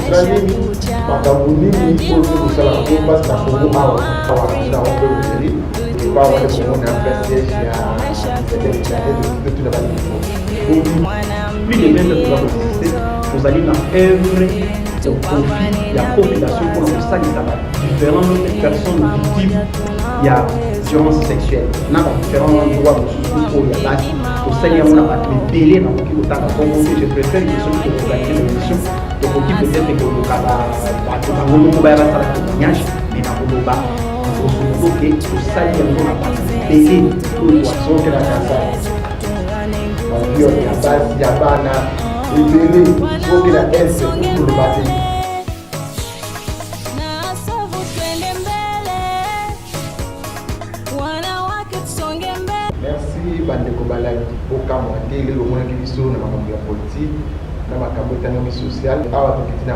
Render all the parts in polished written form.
mosala nini makambo nini oyo kosala yango mpasi na kongo awa na ompe ozeli epa wana komona siège ya tuna banifo plus de 20 ans toza koexiste tozali na œuvre au profit ya population mpona kosalisa différentes personnes victimes ya violence sexuelle na différents droits mosusu oyo ya basi tosali yango na bato ebele na koki kotanga kongo te je préfère ke soki tokoorganize l'émission tokoki peut-être koluka bato bango moko baya basala témoignage mais na koloba osomodo ke tosali yango na bato ebele oyo toasokelaka sa baviole ya basi ya bana ebele soki na este koloba te. Merci bandeko balaki bokamwa te lelo omonaki biso na makambo ya politique na makambo etangami social awa tokiti na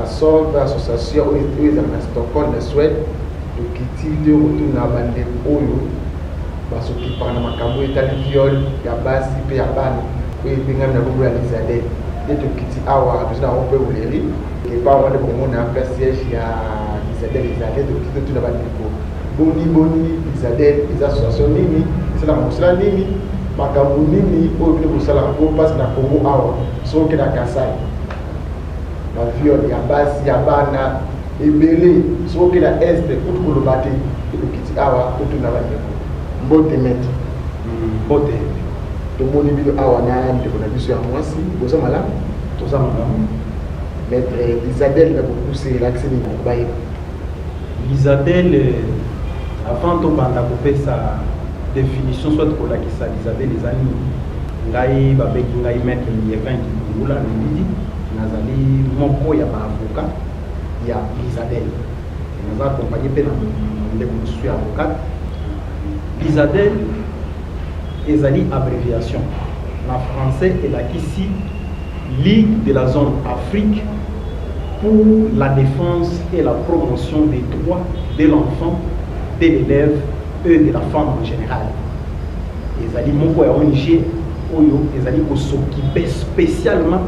asove association oyo ezala na Stockholm na Suède tokiti te kotuna bandeko oyo basokipaka na makambo etali viole ya basi mpe ya bana oyo ebengami na bongo ya Lizadel nde tokiti awa toza na mpe uleri epa wana komona mpe siège ya Lizadel tokiti totuna bandeko boni Lizadel eza association nini esalaka mosala nini makambo nini oyo bino kosalaka mpo mpasi na kongo awa soki na Kasai baviole ya basi ya bana ebele soki na este kutu koloba te ekokiti awa kotuna bandeko mbote mete mbote tomoni bino awa na ndeko na biso ya mwasi boza malamu toza malamu maître Lizadel na kokusela akiseni kobayeba Lizadel avant tobanda kopesa définition soit kolakisa Lizadel eza nini ngai babeki ngai maître Lievin Kibungula Lelidi nazali moko ya baavocat ya Lizadel naza accompagné mpe na ndeko mosusu ya avocat Lizadel ezali abréviation na français elakisi Ligue de la zone Afrique pour la défense et la promotion des droits de l'enfant, de l'élève et de la femme en général. Ezali moko ya ONG oyo ezali ko s'occuper spécialement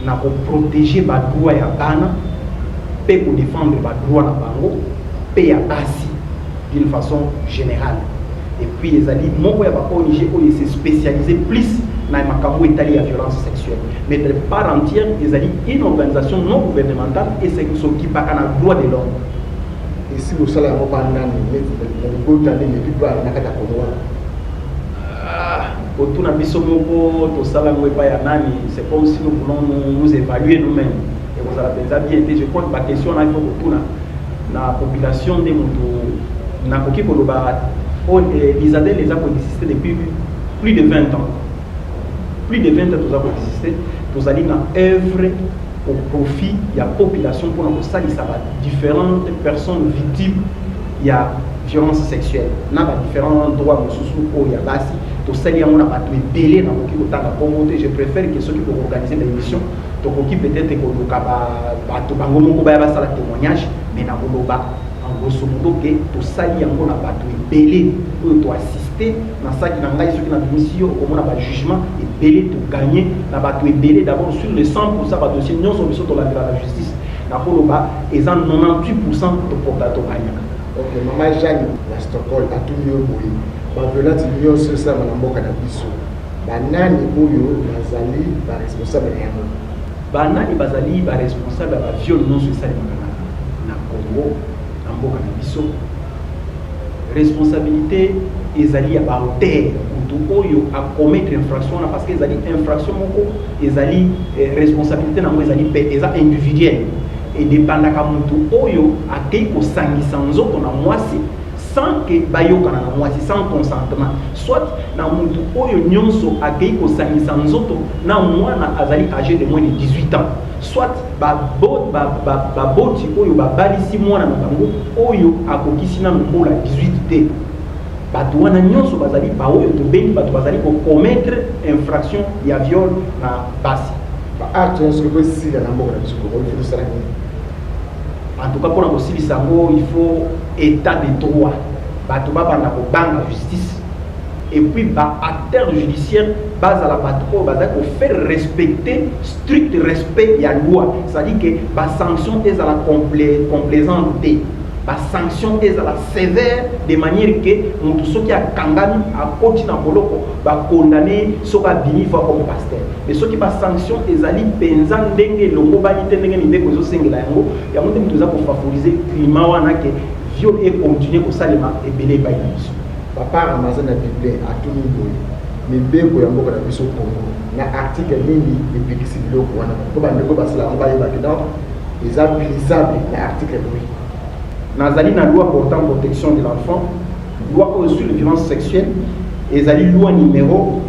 na ko protéger ba droit ya bana pe ko défendre ba droit na bango pe ya basi d'une façon générale. Et puis ezali moko ya ba ONG oyo s'est spécialisé plus na makambo etali ya violence sexuelle. Mais de part entière ezali une organisation non gouvernementale et c'est qui s'occupe à na droit de l'homme. Ici au salaire on parle nani mais le goût d'aller les people na kata konoa. Autour na biso moko to sala ngwepa ya nani c'est comme si nous voulons nous évaluer nous-mêmes. Et vous avez bien été je crois que ma question là il faut autour na population de moto na koki koloba Lizadel les a existé depuis plus de 20 ans. Plus de 20 ans nous avons existé, nous allons dans œuvre au profit de la population pour nous salir différentes personnes victimes il y a violence sexuelle. Nous avons différents droits au y a basi, tout ça il y a un délai dans le je préfère que ceux qui vont organiser l'émission, donc qui peut-être que nous avons un témoignage, mais nous avons en grosso modo que tout ça il y a un délai pour toi assister na saki na ngai soki na mission au na ba jugement et belé to gagner na ba to belé d'abord sur les 100% ba dossier nyonso biso to la justice na koloba ezan 98% to porta to gagner. OK mama Jeanne na Stockholm atumio boyi ba violence nyonso ça na mboka na biso ba nani boyo bazali ba responsable ya yango ba nani bazali ba responsable ba viol nyonso ça na Congo na mboka na biso responsabilité ezali ya ba auteur ou oyo a commettre infraction parce que ezali infraction moko ezali responsabilité nango ezali eza individuelle et dépendaka mutu oyo akei ko sangisa nzoto na mwasi sans que bayokana na mwasi sans consentement soit na mutu oyo nyonso akei ko sangisa nzoto na mwana azali âgé de moins de 18 ans soit baboti oyo babalisi mwana na bango oyo akokisi na mbola 18 te bato wana nyonso bazali ba oyo tobengi bato bazali ko commettre infraction ya viol na basi ba acte nyonso ko sila na mboka na biso ko il faut ça en tout cas pour la il faut état de droit bato babanda ko banga justice et puis acteur judiciaire base à la patrouille pour faire respecter strict respect de la loi, c'est-à-dire que la sanction est à la complaisante, la sanction est à la sévère de manière que ceux qui a kangami à côté dans boloko va condamner ceux qui a bini fois comme pasteur, mais ceux qui pas sanction est ali penza ndenge longo ba ni ndenge ni ndeko zo sengela yango ya monde mtuza pour favoriser climat wana que viol et continuer ko salema et belé ba biso papa Amazon na Bible a tout niveau mais beko ya mboka na biso Congo na article nini epikisi biloko wana ko ba ndeko basala on ba yeba que non les applicables na article oui nazali na loi portant protection de l'enfant, loi sur les violences sexuelles, et zali loi numéro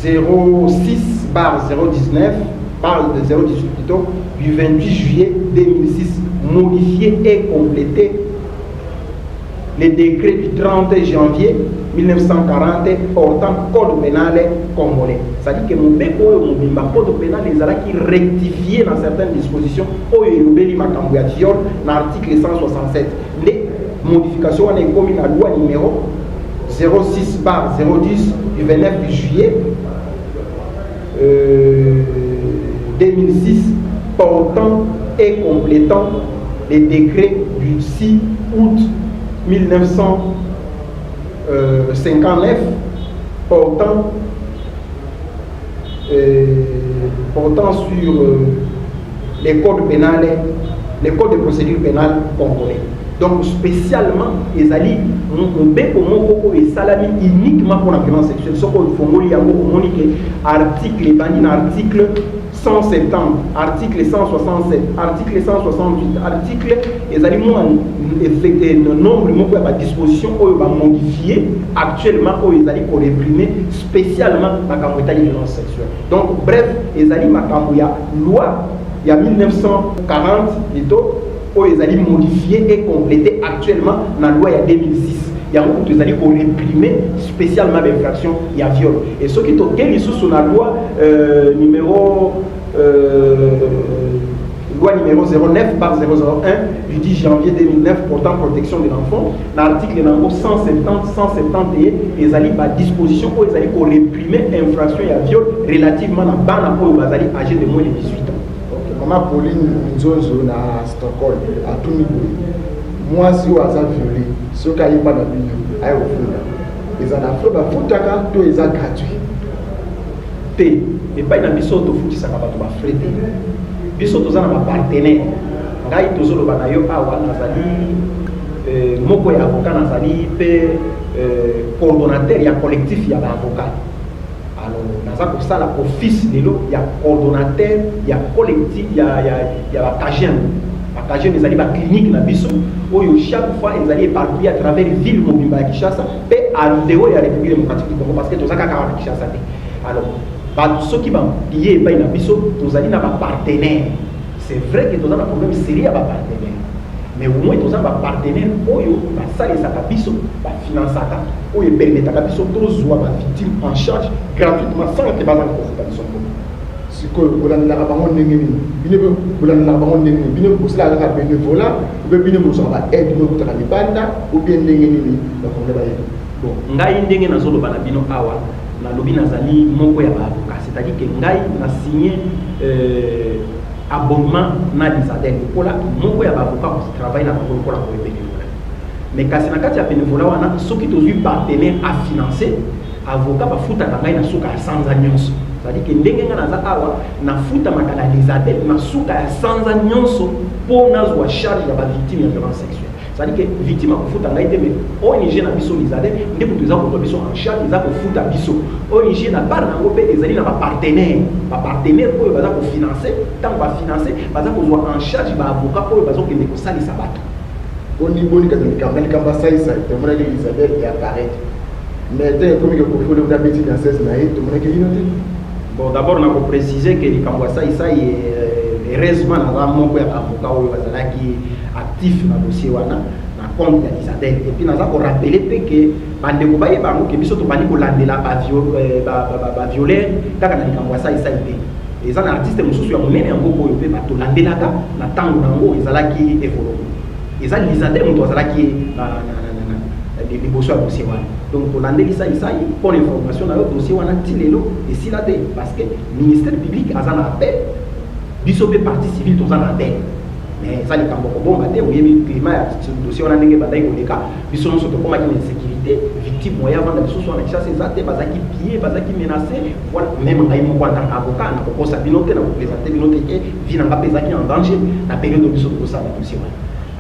06/019/018 plutôt du 28 juillet 2006 modifié et complété le décret du 30 janvier 1940 portant code pénal congolais. C'est-à-dire que mon code pénal qui rectifié dans certaines dispositions au viol dans l'article 167. Les modifications ont commis la loi numéro 06/010 du 29 juillet 2006 portant et complétant les décrets du 6 août 1959 portant sur les codes pénals, les codes de procédure pénale congolais. Donc spécialement, les alliés ont et salami uniquement pour la violence sexuelle. Ce qu'on fait, article article 170, article 167, article 168, article les aliments effectué le nombre de dispositions qui sont modifiées actuellement pour les alliés pour réprimer spécialement la violence sexuelle. Donc bref, les alliés loi il y a 1940 et tout où les alliés modifiés et complétés actuellement dans la loi il y a 2006. Il y a beaucoup de alliés pour réprimer spécialement l'infraction il y a viol. Et ceux qui sont sur la loi numéro 09/001 du 10 janvier 2009 portant protection de l'enfant, l'article 171, les alliés par disposition où les alliés pour réprimer l'infraction et la viol relativement à la banne pour les alliés âgés de moins de 18 ans. Maman Pauline Nzozo na Stockholm à tout niveau. Moi si on a violé, ce qui a eu pas d'abus, aïe au fond. Les anafro ba futaka to eza gratuit. Te et pas na biso to futi saka ba to ba frete. Biso to zana ba partenaire. Ngai to zolo ba na yo awa nazali moko ya avocat nazali pe coordonnateur ya collectif ya ba avocat. Alors naza ko sala office de l'eau ya coordonnateur ya collectif ya ba cagien. Bakagé les alliés clinique na biso oyo chaque fois ils allaient éparpillés à travers ville mobimba ya Kinshasa pe andeo ya République démocratique du Congo parce que tozaka ka na Kinshasa te. Alors ba ceux qui vont lier pa na biso tozali na ba partenaire. C'est vrai que tozana problème sérieux ba partenaire. Mais au moins tozana ba partenaire oyo ba salisa ka biso ba finançaka oyo permettre ka biso tozwa ba victime en charge gratuitement sans que bazana ko futa biso. Siko bolandela bango ndenge nini bine bolandela bango ndenge nini bine kusala ka bénévolat ou bine mo so ba aide mo kutaka libanda ou bien ndenge nini ba ko ba bon ngai ndenge na zolo bana bino awa na lobi nazali moko ya ba avocat, c'est-à-dire que ngai na signé abonnement na Lisadel pour la moko ya ba avocat pour travailler na bango pour la bénévolat. Mais kasi na kati ya bénévolat wana soki tozui partenaire à financer avocat ba futa ngai na suka sans agneuse. C'est-à-dire que ndenge nga naza awa na futa makala Elisabeth na suka ya sanza nyonso pour nazwa charge ya ba victime ya violence sexuelle. C'est-à-dire que victime a futa ngai te mais ONG na biso Elisabeth ndeko tuza ko biso en charge za ko futa biso. ONG na bar na ngope ezali na ba partenaire ko baza ko financer tant ba financer baza ko zwa en charge ba avocat ko baza ko ndeko salisa bato. Boni kamba saisa te mona Elisabeth ya paraître. Mais te comme que ko faut le dabeti na 16 na et to mona ke inote. Bon, d'abord, on a précisé que les Kambouassa, heureusement, nous avons un avocat qui est actif dans le dossier, dans le compte d'Alisadel. Et puis, nous avons rappelé que les Kambouassa, que biso to bani ko landela ba violer kaka na Kambouassa isa ite. Les artistes mususu ya monene yango ko yope ba to landela ka na tango nango ezalaki évoluer. Ezali Alisadel muto azalaki na les dossiers à dossier. Donc, pour l'année, ça, pour l'information, dans le dossier, on a tiré et si là, parce que le ministère public a un appel, bisobé partie civile, tout un appel. Mais ça, les camps bon, il y a un dossier, on a des batailles au cas, ils sont surtout comme une insécurité, victime, moyen, avant de on a chassé ça, bazar qui pillé, bazar qui menacé, voilà, même en tant qu'avocat, on a proposé à binoter, on a présenté binoter qui vit dans la qui en danger, la période de biso de ça, dossier.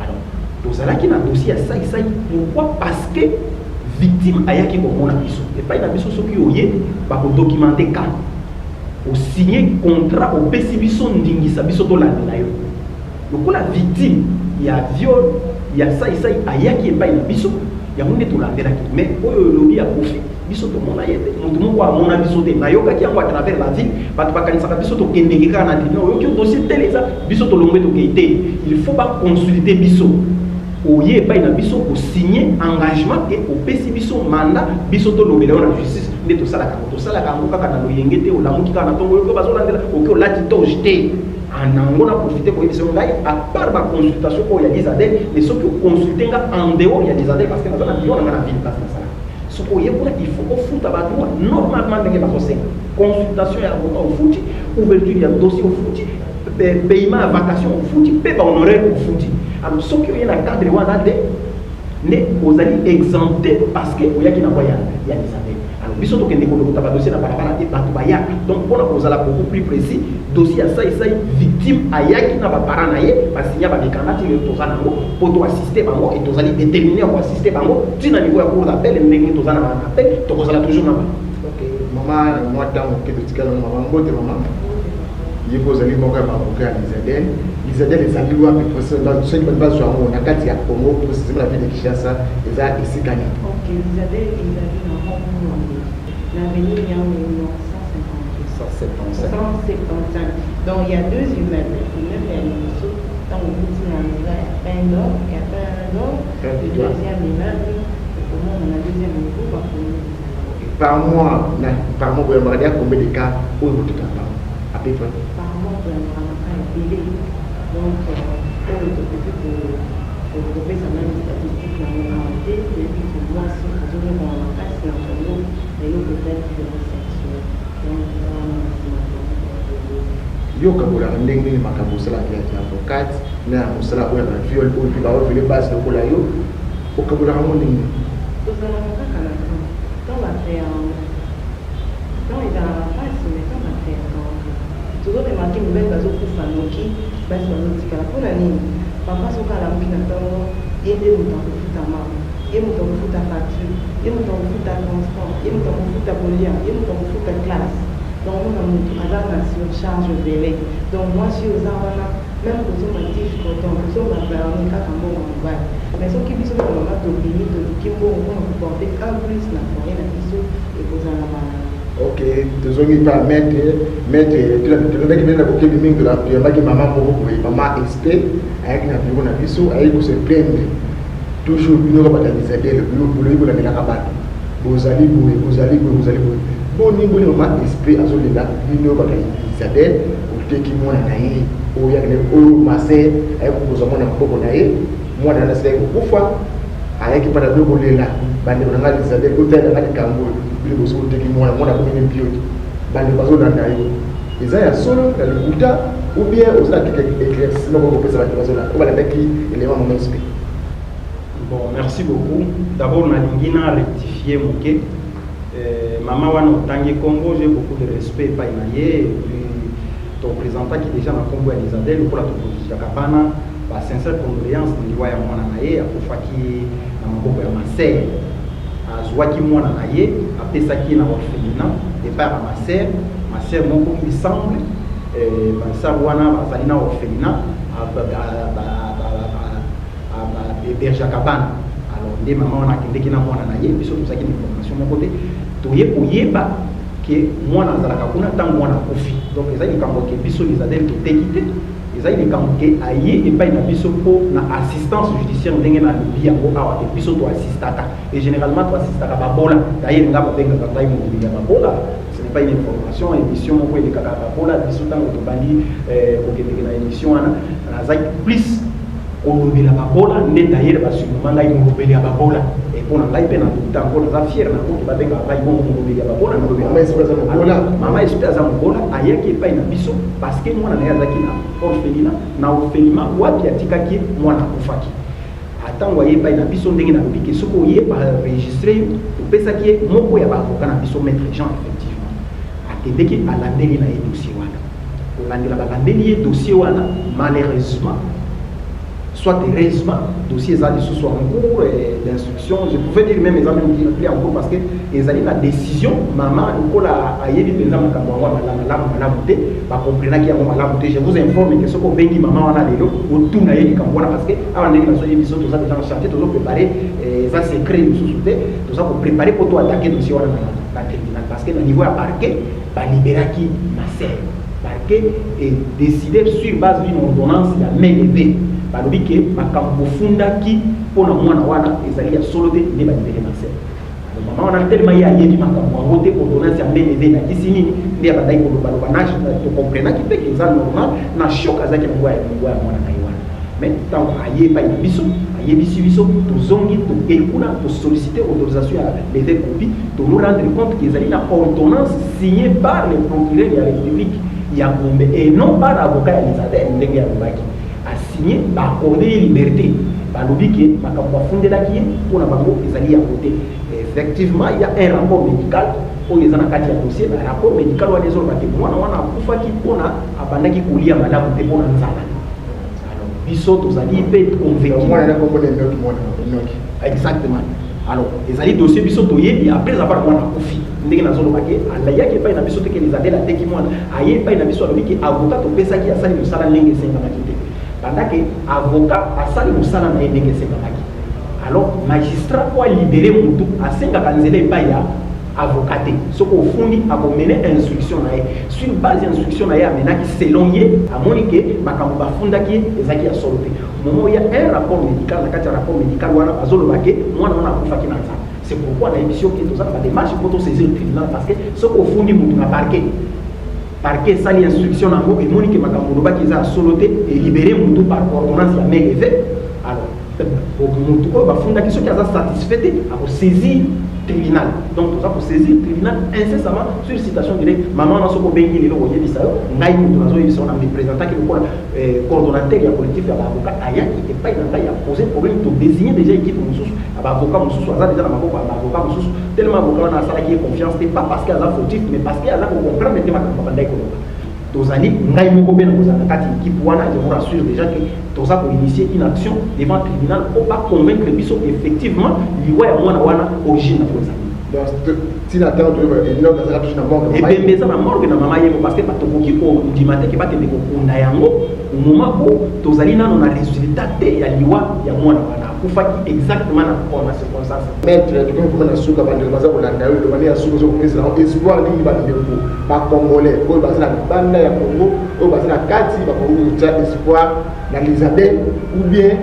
Alors, dans ça, qui a un dossier à ça, pourquoi? Parce que victime aya qui comme on a biso, et pas une biso qui oye, pas pour documenter cas, au signer contrat au PCBiso ndingisa biso to la nayo. Donc la victime, il y a viol, il y a ça, il y a qui est pas une biso, il y a mon tout la mais le lobby a profit, biso to mon ayete, mon quoi mon abiso de nayoka qui envoie à travers la ville, pas pas quand ça biso to kendeke kana dit non, yo dossier tel ça, biso to lombe to keité, il faut pas consulter biso. Oye pas une biso pour signer engagement et au PCBiso mandat biso to lobby la justice de tout ça la kango, tout ça la kango kana lo yengete o la muki kana tongo yo bazo landela o ko lati to jeter. On a profité pour dire à part ma consultation pour y a des adèles, mais ceux qui consultent en dehors il y a des adèles parce que dans la ville on a la ville parce que ça. Ce qu'il y a il faut au foot à droit normalement dans les bassins. Consultation et avocat au foot, ouverture de dossier au foot, paiement à vacation au foot, paiement honoraire au foot. Alors ceux qui ont un cadre où on a des mais vous allez exempter parce que il y a qui n'a pas il y a des adèles. Alors biso to kende ko ba dossier na parapara et batu baya. Donc pour nous allons beaucoup plus précis dossier à ça victime ayaki na ba paranaye parce qu'il y a ba mécanate le tozana pour to assister bango et to allez déterminer pour assister bango tu na niveau ya cour d'appel ndenge tozana na appel to ko sala toujours na ba. OK maman moi tant que tu tikala maman mbote maman il faut aller mon gars avocat les aides les amis wa mais parce que dans ce qui va sur on a kati ya Congo pour c'est la ville de Kinshasa et ça ici gagné. OK ils avaient l'avenir il y a 155. Donc il y a deux immeubles. L'immeuble est à Nisso, dans le petit navire, un d'or, et après un d'or, le deuxième immeuble, comment on a deuxième niveau par mois, vous avez combien de cas où vous êtes à peu près? Par mois, vous avez un cas payé. Donc, pour ça même statistique dans la réalité, et puis pour moi, si vous avez un cas, c'est entre nous, et nous peut-être que yo kabula ndenge ni makambo sala ya avocat na musala oya na viol ou puis ba vele base de kola yo o kabula mo ndenge to ça na kaka dans la terre dans il a pas mais dans la terre toujours remarquer une belle bazo pour sanoki base bazo tikala pour nani papa soka la mukina tango yende mutango futama ye mutango futa facture ye mutango futa transport ye mutango futa bolia ye mutango futa classe. Donc, on a une surcharge de délai. Donc, moi, si aux enfants, même pour son motif, quand on va faire un cas en bon mobile. Mais ce qui est bien, on va t'oublier, qui vont porter un plus la moyenne à l'issue et poser la main. OK, tu as mettre, tu as mis la coquille de la maman pour vous, maman expert, avec un bureau de biseau, avec vous se plaindre. Toujours, nous avons des aides, le bureau pour lui, vous l'avez la rabat. Vous allez. Bon niveau de ma esprit à ce là nous va Isabelle ou te qui moi na ye o ya ne o masé ay ko zo mona ko na ye moi na na sai ko fa ay ki para do lela bande na ngali Isabelle ko tela ngali kambo bi ko so te ki moi na ko ni bio bande bazo na nayo eza ya solo na lukuta ou bien aux là quelque éclaircissement ko pesa ba bazo na ko ba la ki élément mon esprit. Bon, merci beaucoup. D'abord na lingina rectifier moké. Maman wana otangi Congo, j'ai beaucoup de respect pa inaye et puis ton représentant qui est déjà dans Congo Elizadel pour la proposition kapana ba sincère condoléance ndiwa ya mwana naye akufaki na maboko ya masere azwaki mwana naye apesaki na orphelinat et par ma sœur moko il semble bansa wana bazali na orphelinat berger kabana. Alors nde maman wana akendeki na mwana naye biso tozaki na information moko te oyeba que moi nazalaka kuna tant moi na kofi donc ezali likambo ke biso lizadel toteki te ezali likambo ke aye epai na biso mpo na assistance judiciaire ndenge na lobi yango awa te biso to assistaka et généralement to assistaka babola d'ailleurs nga babengaka ngai mobili ya babola ce n'est pas une information émission moko elekaka babola biso ntango tobandi kokendeke na émission wana nazali plus kolobela babola nde d'ailleurs basumuma ngai molobeli ya babola et pour na ngai pe na tout temps pour na fier na ko ba benga ba bon mo be ya ba bona no be mama espèce à mokola ayaki pa na biso parce que moi na yazaki na orphelinat wapi atikaki mwana kufaki atango ayeba na biso ndenge na lobiki soko yeba enregistrer opesaki moko ya ba avocat na biso maître Jean effectivement akendeki alandeli na dossier wana olandela balandeli dossier wana malheureusement soit heureusement dossier ça sous en cours d'instruction je pouvais dire même les amis qui en cours parce que les années la décision mamanikola ayebi penza makambo wa la monter ba comprendre qui a la monter je vous informe que ce ko bengi maman wana lelo otuna yeli kambo wana parce que avant ndenge na so émission tout ça déjà chanter tout préparer ça c'est créé sous souté tout ça pour préparer pour toi attaquer dossier wana na tribunal parce que au niveau à parquet ba libéraki ma sœur parquet et décider sur base d'une ordonnance ya main levée balobi ke makambo fundaki pona mwana wana ezali ya solo te ne ba libéré na sœur maman wana tellement ya yebi makambo ngo te ordonnance ya main levée na kisi nini ndia badai ko baloba na to comprendre ki pe ke za normal na choc azaki ngwa ya mwana na wana mais tant ayeba ayebisi biso tozongi tokekuna tosolliciter autorisation à lever copie to nous rendre compte que ezali na ordonnance signée par le procureur de la République ya Gombe et non par l'avocat Elisabeth ndenge ya Lubaki a signé accordé liberté balobi ke makambo afundelaki pour na bango ezali ya côté effectivement il y a un rapport médical pour les anakati ya dossier un rapport médical wa les autres mwana wana akufaki pona abandaki kolia malamu te pona nzala alors biso tozali pe convaincu mwana na kombo le mwana exactement alors ezali dossier biso toyebi après avoir mwana akufi ndenge nazoloba ke alayaki epai na biso te ke Elisabeth ateki mwana aye epai na biso alobi ke avocat topesaki asali mosala ndenge esengamaki te pendant que avocat asali mosala na ye ndenge esengamaki alors magistrat po alibere mutu asengaka nzela epai ya avocat te soko ofundi akomene instruction na ye sur base ya instruction na ye amenaki selon ye amoni ke makambo bafundaki ye ezalaki ya solo te momo ya un rapport médical na kati ya rapport médical wana bazoloba ke mwana wana akufaki na nzala c'est pourquoi na émission qui est la démarche pour saisir le tribunal parce que ce qu'on fournit mutu na parquet sali instruction na ngo et monique makambo loba ki za soloté et libérer mutu par ordonnance ya main levée alors pour mutu ko ba funda ki so ki za satisfait à saisir tribunal donc tout ça pour saisir tribunal incessamment sur citation directe maman na soko bengi lelo ko yebi sa ngai mutu na zo yebi sa na représentant qui le coordonnateur ya collectif ya avocat ayaki et pas na ya poser problème to désigner déjà équipe mususu avocat mususu aza déjà na maboko avocat mususu tellement avocat na sala qui confiance pas parce qu'il a fautif mais parce qu'il a comprendre te makambo bandai ko tozali ngai moko be na kozala kati équipe wana je vous rassure déjà que toza ko initier une action devant le tribunal pour pas convaincre biso effectivement liwa ya mwana wana origine na kozali donc si la terre de non dans la touche na mort et bien beza na mort na mama yemo parce que batokoki ko ndimate ke bakende ko kunda yango au moment où tozali nano na résultat te ya liwa ya mwana wana kufaki exactement na kona circonstance maître tu peux comment suka bande baza kolanda yo bande ya suka zo komisa na espoir nini ba ndeko ba congolais ko baza na banda ya Congo ko baza na kati ba Congo cha espoir na Elisabeth ou bien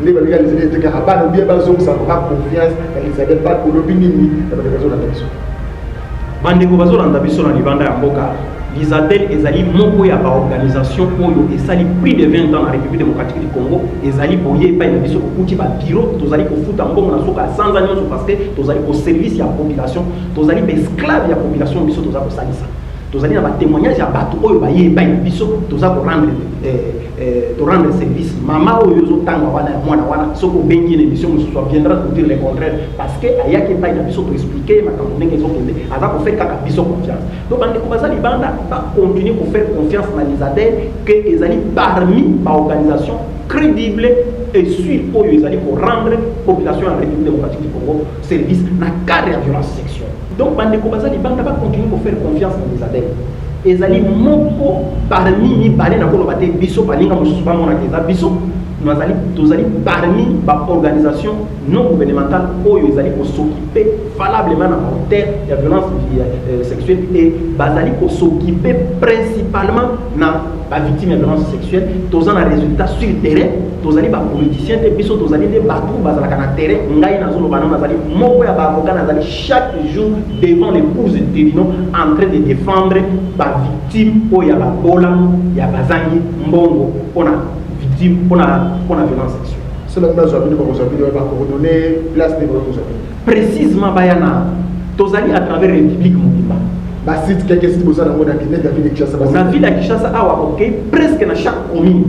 ne ba Elisabeth te ka ba ou bien ba zo sa ba confiance na Elisabeth ba ko lobi nini ba de bazo na biso bandeko bazo landa biso na libanda ya mboka Lisadel ezali moko ya ba organisation oyo esali plus de 20 ans na République démocratique du Congo ezali boye pa na biso kuti ba bureau tozali ko futa mbongo na soka sans agnon parce que tozali ko service ya population tozali ba esclave ya population biso tozali ko salisa tozali na ba témoignage ya bato oyo ba ye pa na biso tozali ko rendre service mama oyo zo tanga wana mwana wana soko bengi na émission mususu viendra pour dire le contraire parce que ayaki pa na biso to expliquer makambo ndenge zo kende aza ko faire kaka biso confiance donc bande ko bazali banda ba continuer ko faire confiance na Elisabeth que ezali parmi ba organisation crédible et sûr oyo ezali ko rendre population en République démocratique du Congo service na cas de violence sexuelle donc bande ko bazali banda ba continuer ko faire confiance na Elisabeth ezali moko parmi ni balé na koloba te biso balinga mususu ba mona keza biso nazali tozali parmi ba organisation non gouvernementale oyo ezali ko s'occuper valablement na matière ya violence sexuelle et bazali ko s'occuper principalement na ba victime de violence sexuelle tozana résultat sur terrain tozali ba politiciens te biso tozali de batou bazala kana terrain ngai na zolo bana nazali moko ya ba avocat nazali chaque jour devant les cours de tribunaux en train de défendre ba victime oya ba bola ya bazangi mbongo pona victime pona violence sexuelle cela on a besoin de redonner place de votre précisément bayana tozali à travers République Mobimba ba site quelques sites bosa dans la ville de Kinshasa na ville de Kinshasa awa OK presque dans chaque commune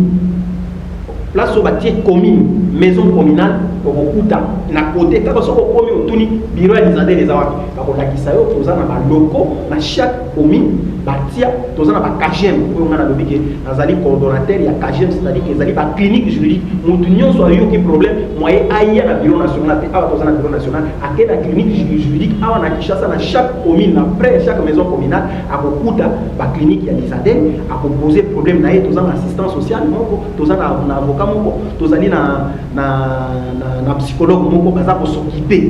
place au bâti commune maison communale au Kuta na côté quand on commune otuni bureau Elizabeth les awaki ba ko lakisa yo tozana ba locaux na chaque commune batia tozana ba KGM ko ngana lobi ke nazali coordonnateur ya KGM c'est-à-dire que ezali ba clinique juridique mutu nyonso ayo ki problème moyen aya na bureau national te awa tozana bureau national akena clinique juridique awa na Kinshasa na chaque commune na près chaque maison communale akokuta ba clinique ya Elizabeth akoposer problème na ye tozana assistance sociale moko tozana na avocat moko tozali na psychologue moko baza ko s'occuper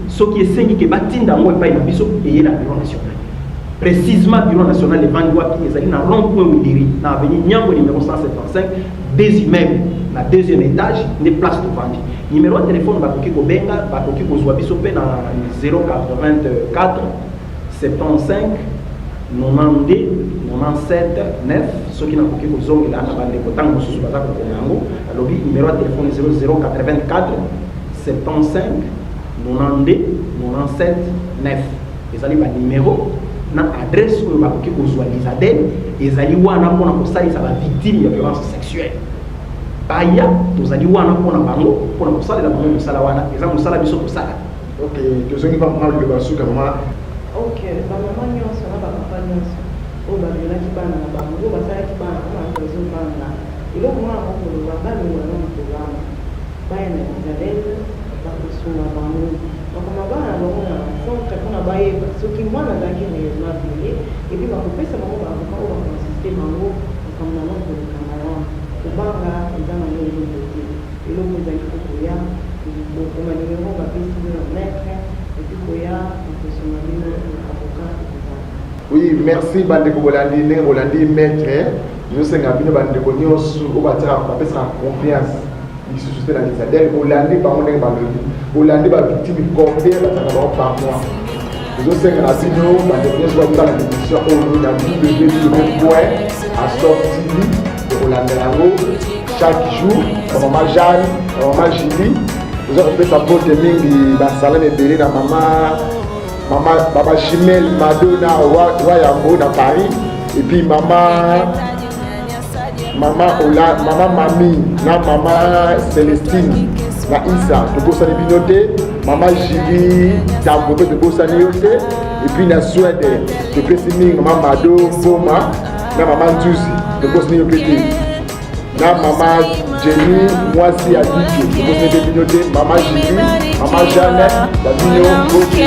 soki esengi ke batinda mo epai na biso eye na bureau national précisément bureau national de Vandoua qui est na rond-point Ouidiri na avenue Niambo numéro 175 deux immeubles na deuxième étage ne place de vente numéro de téléphone bakoki ko benga bakoki ko zwa biso pe na 084 75 92 97 9 soki na koki ko zongela na bande ko tango susu baza ko yango alobi numéro de téléphone 0084 75 92 97 9 ezali ba numéro na adresse oyo bakoki kozwa Elizabeth ezali wana mpona kosalisa ba victime ya violence sexuelle baya tozali wana mpona bango mpona kosalela bango mosala wana eza mosala biso kosala. Ok, tozongi pa mama le basuka mama. Ok, ba mama nyonso na ba papa nyonso oyo bamelaki bana na bango oyo basalaki bana mpona kozobana eloko mwana mokolo babalonga na mokolo baya na Elizabeth bakosunga bango bakoma bana bango na centre mpona bayeba soki mwana azalaki raisonnable epuis bakopesa bango baavoka oyo bakonsiste bango makambo na mokolekana wana kobanga eza na eloko te eloko ezali kokoya bokoma nimero bapesi bino na maître epuis koya bakosunga bino avoka ekozala. Oui, merci bandeko bolandi ndenge bolandi maître nyosenga bino bandeko nyonso oyo bapesaka confiance lisusu te na Elizabeth bolandi bango ndenge balobi bolandi bavictime combien bazaka bango par mois tozosenga na bino bandeko nyonso bazala na émission oyo na www.assortili ekolandela yango chaque jour bamama Jeanne bamama Julie toza kopesa mbote mingi basalame ebele na mama Chimel Madonna wa yango na Paris et puis mama Mami na mama Célestine na Isa tokosani bino te mama Julie Tambo pe tokosani yo te et puis na Suède topesi mingi mama Mado Foma na mama Nzuzi tokosani yo te na mama Jenny mwasi ya Dike tokosani bino te mama Julie mama Jeannette babino koki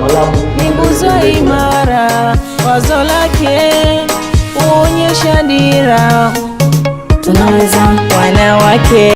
malamu nguzo imara wazo lake uonyesha dira tunaweza wanawake.